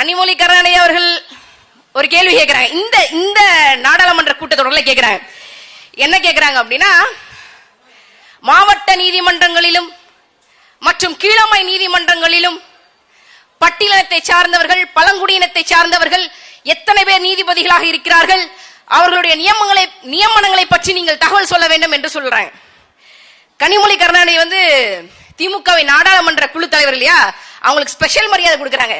கனிமொழி கருணாநிதி அவர்கள் ஒரு கேள்வி கேட்கிறாங்க. இந்த நாடாளுமன்ற கூட்டத்தொடர்ல கேட்கிறாங்க. என்ன கேட்கிறாங்க அப்படின்னா, மாவட்ட நீதிமன்றங்களிலும் மற்றும் கீழமை நீதிமன்றங்களிலும் பட்டியலினத்தை சார்ந்தவர்கள், பழங்குடியினத்தை சார்ந்தவர்கள் எத்தனை பேர் நீதிபதிகளாக இருக்கிறார்கள், அவர்களுடைய நியமனங்களை பற்றி நீங்கள் தகவல் சொல்ல வேண்டும் என்று சொல்றாங்க. கனிமொழி கருணாநிதி திமுகவை நாடாளுமன்ற குழு தலைவர் இல்லையா, அவங்களுக்கு ஸ்பெஷல் மரியாதை கொடுக்கறாங்க.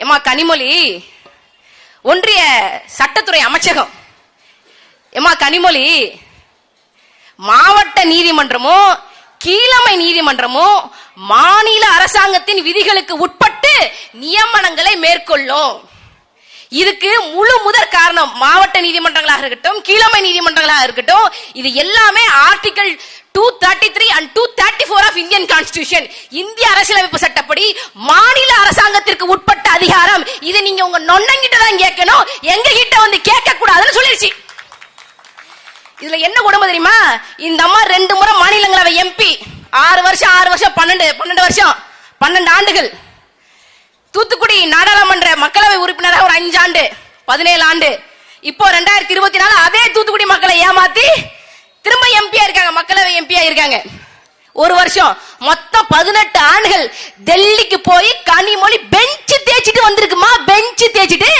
ஏமா கனிமொழி ஒன்றிய சட்டத்துறை அமைச்சகம், ஏமா கனிமொழி மாவட்ட நீதிமன்றமோ கீழமை நீதிமன்றமோ மாநில அரசாங்கத்தின் விதிகளுக்கு உட்பட்டு நியமனங்களை மேற்கொள்ளும். இதுக்கு முழு முதற் காரணம் மாவட்ட நீதிமன்றங்களாக இருக்கட்டும், கீழமை நீதிமன்றங்களாக இருக்கட்டும், இது எல்லாமே article 233 and 234 of Indian constitution, இந்திய அரசியலமைப்பு சட்டப்படி மாநில அரசாங்கத்திற்கு உட்பட்ட அதிகாரம். இது நீங்க உங்க நொண்ணங்கிட்ட தான் கேட்கணும், எங்க கிட்ட கேட்க கூடாதுன்னு சொல்லிருச்சு. இதுல என்ன கொடுமை தெரியுமா, இந்த அம்மா 2 முறை மாநிலங்களவை எம்பி, 6 வருஷம் 12 வருஷம் 12 ஆண்டுகள், தூத்துக்குடி நாடாளுமன்ற மக்களவை உறுப்பினராக ஒரு 5 ஆண்டு 17 ஆண்டு, இப்போ 2024 அதே தூத்துக்குடி மக்களை ஏமாத்தி திரும்ப எம்பியா இருக்காங்க, மக்களவை எம்பியா இருக்காங்க. 1 வருஷம், மொத்தம் 18 ஆண்டுகள். டெல்லிக்கு போய் கனிமொழி பெஞ்ச் தேய்ச்சிட்டு வந்திருக்குமா, பெஞ்ச் தேய்ச்சிட்டு